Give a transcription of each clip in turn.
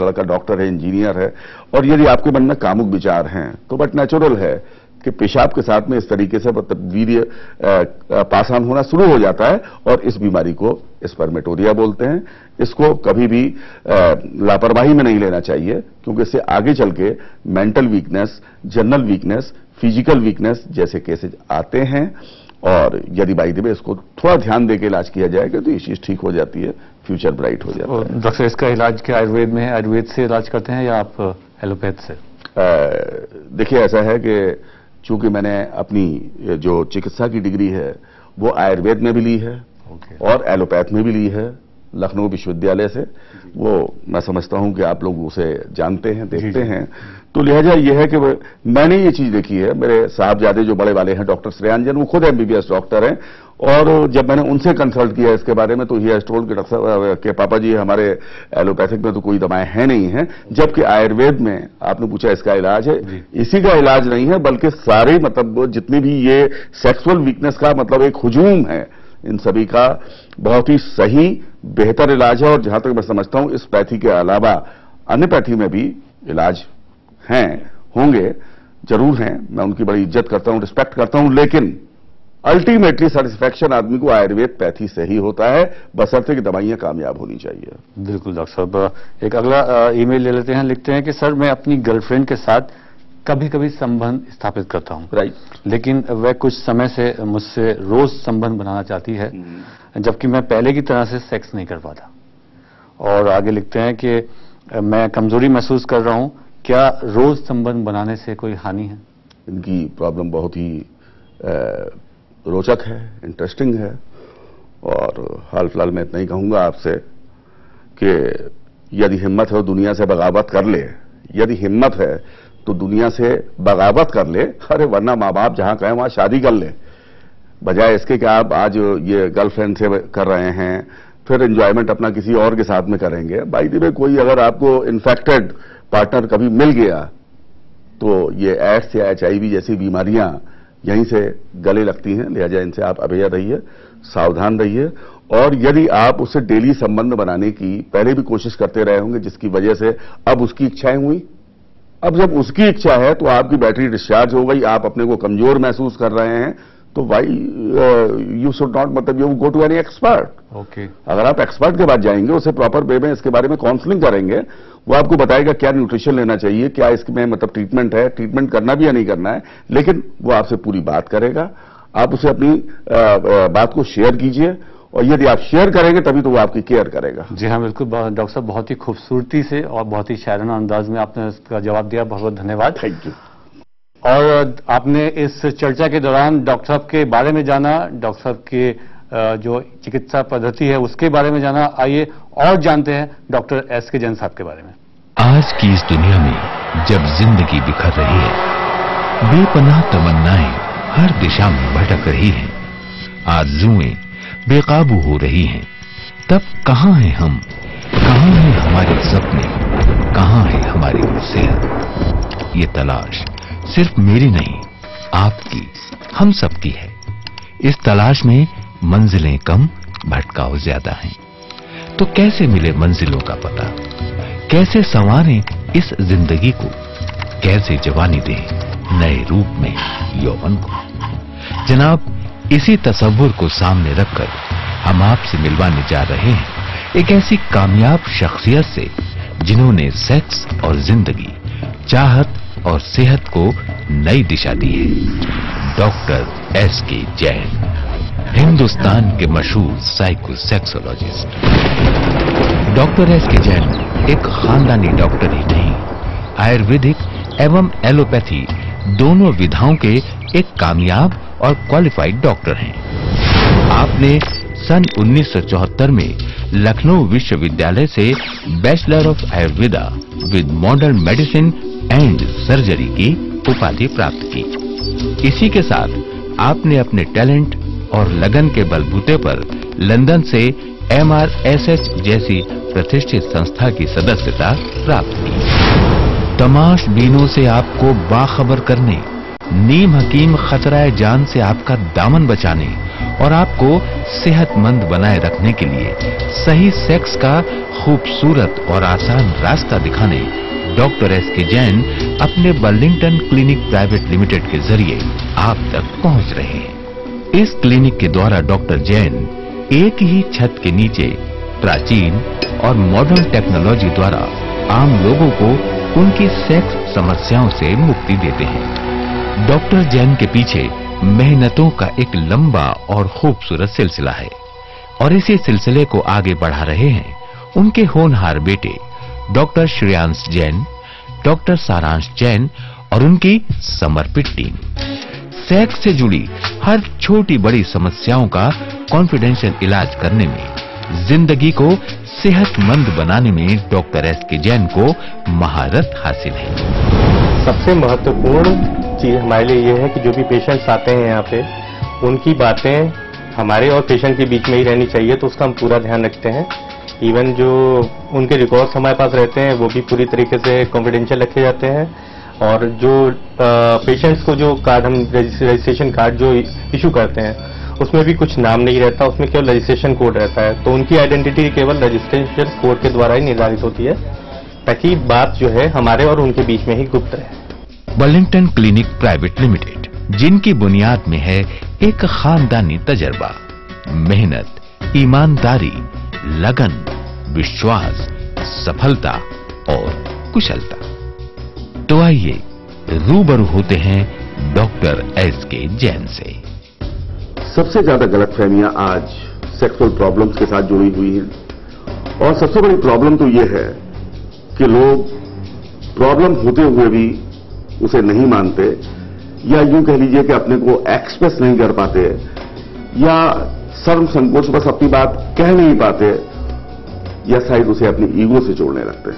लड़का डॉक्टर है, इंजीनियर है, और यदि आपके मन में कामुक विचार हैं तो बट नेचुरल है कि पेशाब के साथ में इस तरीके से वीर्य पास ऑन होना शुरू हो जाता है और इस बीमारी को स्पर्मेटोरिया बोलते हैं। इसको कभी भी लापरवाही में नहीं लेना चाहिए, क्योंकि इससे आगे चल के mental weakness, general weakness, physical weakness जैसे केसेज आते हैं। और यदि बाई द वे इसको थोड़ा ध्यान देकर इलाज किया जाएगा तो ये चीज ठीक हो जाती है, फ्यूचर ब्राइट हो जाता है। डॉक्टर, इसका इलाज क्या आयुर्वेद में है? आयुर्वेद से इलाज करते हैं या आप एलोपैथ से? देखिए, ऐसा है कि चूंकि मैंने अपनी जो चिकित्सा की डिग्री है वो आयुर्वेद में भी ली है और एलोपैथ में भी ली है, लखनऊ विश्वविद्यालय से। वो मैं समझता हूं कि आप लोग उसे जानते हैं, देखते हैं। तो लिहाजा यह है कि मैंने ये चीज देखी है। मेरे साहबजादे जो बड़े वाले हैं डॉक्टर श्रेयांजन, वो खुद एमबीबीएस डॉक्टर हैं, और जब मैंने उनसे कंसल्ट किया इसके बारे में तो ही टोल्ड कि डॉक्टर साहब के पापा जी, हमारे एलोपैथिक में तो कोई दवाएं हैं नहीं है, जबकि आयुर्वेद में आपने पूछा इसका इलाज है। इसी का इलाज नहीं है, बल्कि सारे मतलब जितनी भी ये सेक्सुअल वीकनेस का मतलब एक हुजूम है, इन सभी का बहुत ही सही बेहतर इलाज है। और जहां तक मैं समझता हूं इस पैथी के अलावा अन्य पैथी में भी इलाज हैं, होंगे, जरूर हैं। मैं उनकी बड़ी इज्जत करता हूं, रिस्पेक्ट करता हूं, लेकिन अल्टीमेटली सेटिस्फैक्शन आदमी को आयुर्वेद पैथी से ही होता है, बशर्ते कि दवाइयां कामयाब होनी चाहिए। बिल्कुल डॉक्टर साहब, एक अगला ईमेल ले लेते हैं। लिखते हैं कि सर, मैं अपनी गर्लफ्रेंड के साथ कभी कभी संबंध स्थापित करता हूं, लेकिन वह कुछ समय से मुझसे रोज संबंध बनाना चाहती है, जबकि मैं पहले की तरह से सेक्स नहीं कर पाता। और आगे लिखते हैं कि मैं कमजोरी महसूस कर रहा हूं, क्या रोज संबंध बनाने से कोई हानि है? इनकी प्रॉब्लम बहुत ही रोचक है, इंटरेस्टिंग है, और हाल फिलहाल मैं इतना ही कहूंगा आपसे कि यदि हिम्मत है तो दुनिया से बगावत कर ले। यदि हिम्मत है तो दुनिया से बगावत कर ले, अरे वरना माँ बाप जहां कहें वहां शादी कर ले, बजाय इसके कि आप आज ये गर्लफ्रेंड से कर रहे हैं, फिर एंजॉयमेंट अपना किसी और के साथ में करेंगे। बाई द वे कोई अगर आपको इन्फेक्टेड पार्टनर कभी मिल गया तो ये एड्स या HIV जैसी बीमारियां यहीं से गले लगती हैं। लिहाजा इनसे आप अवेयर रहिए, सावधान रहिए, और यदि आप उससे डेली संबंध बनाने की पहले भी कोशिश करते रहे होंगे, जिसकी वजह से अब उसकी इच्छाएं हुई, अब जब उसकी इच्छा है तो आपकी बैटरी डिस्चार्ज हो गई, आप अपने को कमजोर महसूस कर रहे हैं, तो वाई यू शुड नॉट, मतलब you go to any expert. Okay, अगर आप एक्सपर्ट के पास जाएंगे, उसे प्रॉपर वे में इसके बारे में काउंसलिंग करेंगे, वो आपको बताएगा क्या न्यूट्रिशन लेना चाहिए, क्या इसमें मतलब ट्रीटमेंट है, ट्रीटमेंट करना भी या नहीं करना है, लेकिन वो आपसे पूरी बात करेगा। आप उसे अपनी बात को शेयर कीजिए, और यदि आप शेयर करेंगे तभी तो वो आपकी केयर करेगा। जी हाँ, बिल्कुल डॉक्टर साहब, बहुत ही खूबसूरती से और बहुत ही शायराना अंदाज में आपने इसका जवाब दिया, बहुत बहुत धन्यवाद। Thank you. और आपने इस चर्चा के दौरान डॉक्टर साहब के बारे में जाना, डॉक्टर साहब के जो चिकित्सा पद्धति है उसके बारे में जाना। आइए और जानते हैं डॉक्टर SK जैन साहब के बारे में। आज की इस दुनिया में जब जिंदगी बिखर रही है, बेपनाह तमन्नाएं हर दिशा में भटक रही हैं, आरज़ुएं बेकाबू हो रही हैं, तब कहां हैं हम, कहां हैं हमारे सपने, कहां है हमारी सेहत? ये तलाश सिर्फ मेरी नहीं, आपकी, हम सबकी है। इस तलाश में मंजिलें कम, भटकाव ज्यादा हैं। तो कैसे मिले मंजिलों का पता? कैसे संवारें इस जिंदगी को? कैसे जवानी दें नए रूप में यौवन को? जनाब, इसी तसव्वुर को सामने रखकर हम आपसे मिलवाने जा रहे हैं एक ऐसी कामयाब शख्सियत से जिन्होंने सेक्स और जिंदगी, चाहत और सेहत को नई दिशा दी है। डॉक्टर SK जैन, हिंदुस्तान के मशहूर साइकोसेक्सोलॉजिस्ट। डॉक्टर SK जैन एक खानदानी डॉक्टर ही नहीं, आयुर्वेदिक एवं एलोपैथी दोनों विधाओं के एक कामयाब और क्वालिफाइड डॉक्टर हैं। आपने सन 1974 में लखनऊ विश्वविद्यालय से bachelor of Ayurveda with modern medicine and surgery की उपाधि प्राप्त की। इसी के साथ आपने अपने टैलेंट और लगन के बलबूते पर लंदन से MRSH जैसी प्रतिष्ठित संस्था की सदस्यता प्राप्त की। तमाशबीनों से आपको बाखबर करने, नीम हकीम खतराए जान से आपका दामन बचाने और आपको सेहतमंद बनाए रखने के लिए सही सेक्स का खूबसूरत और आसान रास्ता दिखाने डॉक्टर एस.के. जैन अपने बर्लिंगटन क्लिनिक प्राइवेट लिमिटेड के जरिए आप तक पहुंच रहे हैं। इस क्लिनिक के द्वारा डॉक्टर जैन एक ही छत के नीचे प्राचीन और मॉडर्न टेक्नोलॉजी द्वारा आम लोगों को उनकी सेक्स समस्याओं से मुक्ति देते हैं। डॉक्टर जैन के पीछे मेहनतों का एक लंबा और खूबसूरत सिलसिला है और इसी सिलसिले को आगे बढ़ा रहे हैं उनके होनहार बेटे डॉक्टर श्रेयांश जैन, डॉक्टर सारांश जैन और उनकी समर्पित टीम। सेक्स से जुड़ी हर छोटी बड़ी समस्याओं का कॉन्फिडेंशियल इलाज करने में, जिंदगी को सेहतमंद बनाने में डॉक्टर एस.के. जैन को महारत हासिल है। सबसे महत्वपूर्ण चीज हमारे लिए ये है कि जो भी पेशेंट्स आते हैं यहाँ पे, उनकी बातें हमारे और पेशेंट के बीच में ही रहनी चाहिए, तो उसका हम पूरा ध्यान रखते हैं। इवन जो उनके रिकॉर्ड्स हमारे पास रहते हैं वो भी पूरी तरीके से कॉन्फिडेंशियल रखे जाते हैं, और जो पेशेंट्स को जो कार्ड हम रजिस्ट्रेशन कार्ड जो इशू करते हैं उसमें भी कुछ नाम नहीं रहता, उसमें केवल रजिस्ट्रेशन कोड रहता है। तो उनकी आइडेंटिटी केवल रजिस्ट्रेशन कोड के द्वारा ही निर्धारित होती है, ताकि बात जो है हमारे और उनके बीच में ही गुप्त रहे। बर्लिंगटन क्लिनिक प्राइवेट लिमिटेड, जिनकी बुनियाद में है एक खानदानी तजर्बा, मेहनत, ईमानदारी, लगन, विश्वास, सफलता और कुशलता। तो आइए रूबरू होते हैं डॉक्टर एस.के. जैन से। सबसे ज्यादा गलतफहमियां आज सेक्सुअल प्रॉब्लम्स के साथ जुड़ी हुई हैं, और सबसे बड़ी प्रॉब्लम तो ये है कि लोग प्रॉब्लम होते हुए भी उसे नहीं मानते, या यूं कह लीजिए कि अपने को एक्सप्रेस नहीं कर पाते, या शर्म संकोच बस अपनी बात कह नहीं पाते, या शायद उसे अपनी ईगो से जोड़ने लगते हैं।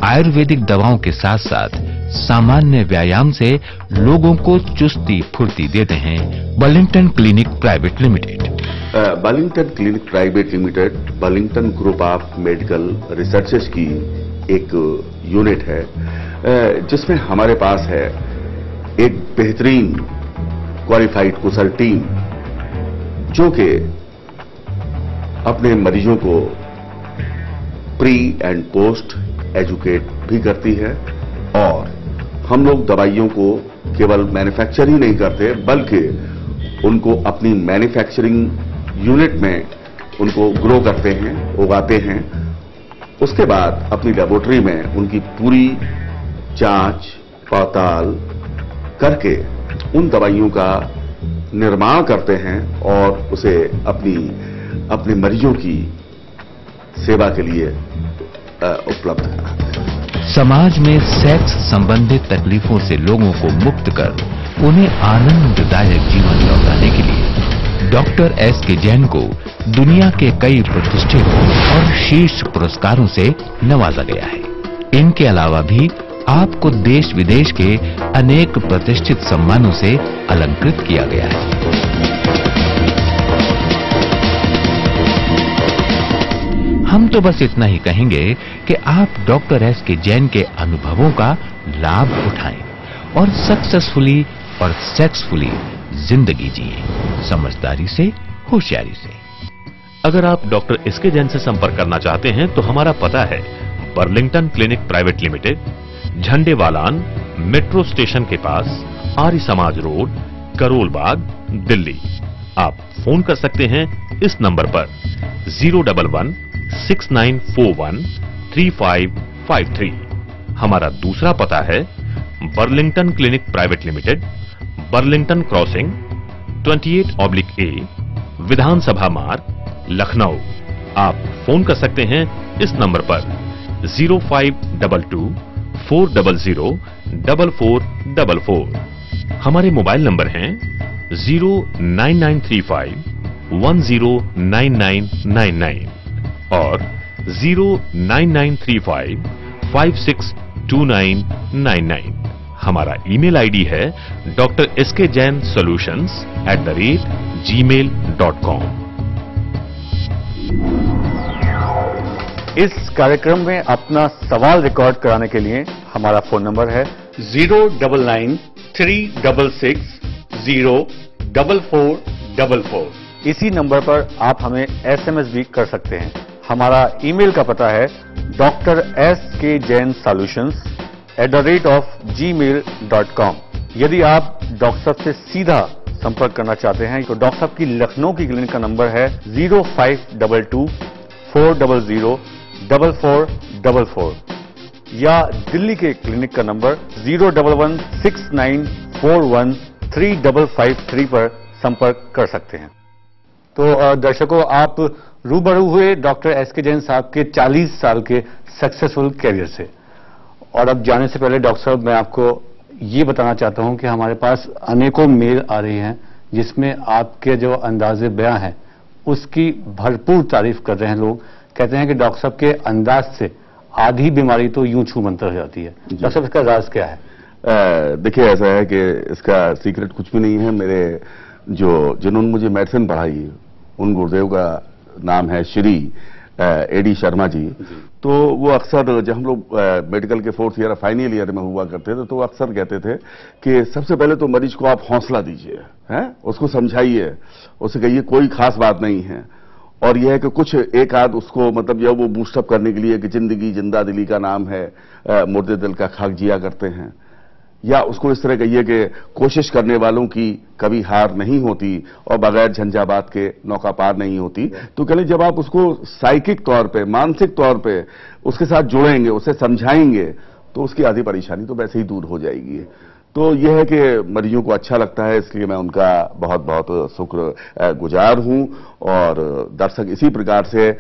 आयुर्वेदिक दवाओं के साथ साथ सामान्य व्यायाम से लोगों को चुस्ती फुर्ती देते हैं Burlington clinic private limited. Burlington clinic private limited Burlington group of medical researches की एक यूनिट है, जिसमें हमारे पास है एक बेहतरीन क्वालिफाइड कुशल टीम, जो कि अपने मरीजों को प्री एंड पोस्ट एजुकेट भी करती है। और हम लोग दवाइयों को केवल मैन्युफैक्चर ही नहीं करते, बल्कि उनको अपनी मैन्युफैक्चरिंग यूनिट में उनको ग्रो करते हैं, उगाते हैं। उसके बाद अपनी लेबोरेटरी में उनकी पूरी जांच पड़ताल करके उन दवाइयों का निर्माण करते हैं और उसे अपने मरीजों की सेवा के लिए उपलब्ध कराते हैं। समाज में सेक्स संबंधित तकलीफों से लोगों को मुक्त कर उन्हें आनंददायक जीवन लौटाने के लिए डॉक्टर एस.के. जैन को दुनिया के कई प्रतिष्ठित और शीर्ष पुरस्कारों से नवाजा गया है। इनके अलावा भी आपको देश विदेश के अनेक प्रतिष्ठित सम्मानों से अलंकृत किया गया है। हम तो बस इतना ही कहेंगे कि आप डॉक्टर एस.के. जैन के अनुभवों का लाभ उठाएं और सक्सेसफुली और सेक्सफुली जिंदगी जिए, समझदारी से, होशियारी से। अगर आप डॉक्टर एस.के. जैन से संपर्क करना चाहते हैं तो हमारा पता है Burlington clinic private limited, Jhandewalan metro station के पास, आर्य समाज रोड, करोल बाग, दिल्ली। आप फोन कर सकते हैं इस नंबर पर 011-6941-3553। हमारा दूसरा पता है Burlington clinic private limited, Burlington crossing 28/A, विधानसभा मार्ग, लखनऊ। आप फोन कर सकते हैं इस नंबर पर 0522-400-4444। हमारे मोबाइल नंबर हैं 09935-109999 और 09935-562999। हमारा ईमेल आईडी है drskjainsolutions@gmail.com। इस कार्यक्रम में अपना सवाल रिकॉर्ड कराने के लिए हमारा फोन नंबर है 09936604444। इसी नंबर पर आप हमें SMS भी कर सकते हैं। हमारा ईमेल का पता है drskjainsolutions@gmail.com। यदि आप डॉक्टर साहब से सीधा संपर्क करना चाहते हैं तो डॉक्टर साहब की लखनऊ की क्लिनिक का नंबर है 0522-400-4444 या दिल्ली के क्लिनिक का नंबर 01169413553 पर संपर्क कर सकते हैं। तो दर्शकों, आप रूबरू हुए डॉक्टर एसके जैन साहब के 40 साल के सक्सेसफुल कैरियर से। और अब जाने से पहले डॉक्टर साहब, मैं आपको ये बताना चाहता हूं कि हमारे पास अनेकों मेल आ रही हैं जिसमें आपके जो अंदाजे बयां हैं उसकी भरपूर तारीफ कर रहे हैं। लोग कहते हैं कि डॉक्टर साहब के अंदाज से आधी बीमारी तो यूं छू मंतर हो जाती है। डॉक्टर साहब, इसका राज क्या है? देखिए, ऐसा है कि इसका सीक्रेट कुछ भी नहीं है। मेरे जिन्होंने मुझे मेडिसिन पढ़ाई उन गुरुदेव का नाम है श्री एडी शर्मा जी। तो वो अक्सर जब हम लोग मेडिकल के 4th ईयर फाइनल ईयर में हुआ करते थे तो वो अक्सर कहते थे कि सबसे पहले तो मरीज को आप हौसला दीजिए, हैं, उसको समझाइए, उसे कहिए कोई खास बात नहीं है। और यह है कि कुछ एक आध उसको मतलब जब वो बूस्टअप करने के लिए कि जिंदगी जिंदा दिली का नाम है, मुर्दे दिल का खाक जिया करते हैं, या उसको इस तरह कहिए कि कोशिश करने वालों की कभी हार नहीं होती और बगैर झंझावात के नौका पार नहीं होती। तो कह लें, जब आप उसको साइकिक तौर पे, मानसिक तौर पे उसके साथ जुड़ेंगे, उसे समझाएंगे, तो उसकी आधी परेशानी तो वैसे ही दूर हो जाएगी। तो यह है कि मरीजों को अच्छा लगता है, इसलिए मैं उनका बहुत बहुत शुक्र गुजार हूं। और दर्शक इसी प्रकार से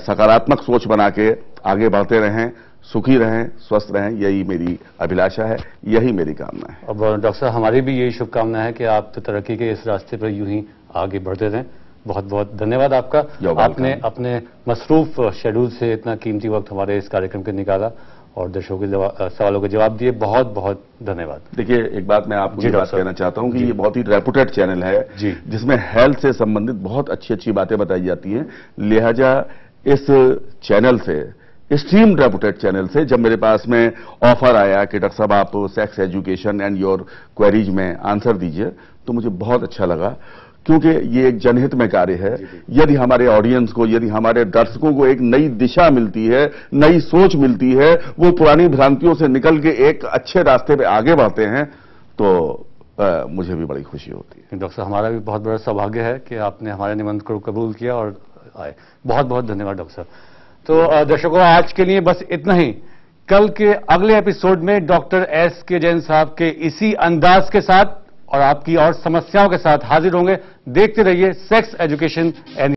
सकारात्मक सोच बना के आगे बढ़ते रहें, सुखी रहें, स्वस्थ रहें, यही मेरी अभिलाषा है, यही मेरी कामना है। अब डॉक्टर साहब, हमारी भी यही शुभकामना है कि आप तरक्की के इस रास्ते पर यूं ही आगे बढ़ते रहें। बहुत बहुत धन्यवाद आपका। आपने अपने मसरूफ शेड्यूल से इतना कीमती वक्त हमारे इस कार्यक्रम के निकाला और दर्शकों के सवालों के जवाब दिए। बहुत बहुत धन्यवाद। देखिए, एक बात मैं आपको ये बात कहना चाहता हूं कि ये बहुत ही रेपुटेड चैनल है जिसमें हेल्थ से संबंधित बहुत अच्छी अच्छी बातें बताई जाती हैं। लिहाजा इस चैनल से, स्ट्रीम रेपुटेड चैनल से, जब मेरे पास में ऑफर आया कि डॉक्टर साहब आप sex education and your queries में आंसर दीजिए, तो मुझे बहुत अच्छा लगा, क्योंकि ये एक जनहित में कार्य है। यदि हमारे ऑडियंस को, यदि हमारे दर्शकों को एक नई दिशा मिलती है, नई सोच मिलती है, वो पुरानी भ्रांतियों से निकल के एक अच्छे रास्ते पे आगे बढ़ते हैं, तो मुझे भी बड़ी खुशी होती है। डॉक्टर साहब, हमारा भी बहुत बड़ा सौभाग्य है कि आपने हमारे निमंत्रण को कबूल किया और आए। बहुत बहुत धन्यवाद डॉक्टर साहब। तो दर्शकों, आज के लिए बस इतना ही। कल के अगले एपिसोड में डॉक्टर एसके जैन साहब के इसी अंदाज के साथ और आपकी और समस्याओं के साथ हाजिर होंगे। देखते रहिए सेक्स एजुकेशन एंड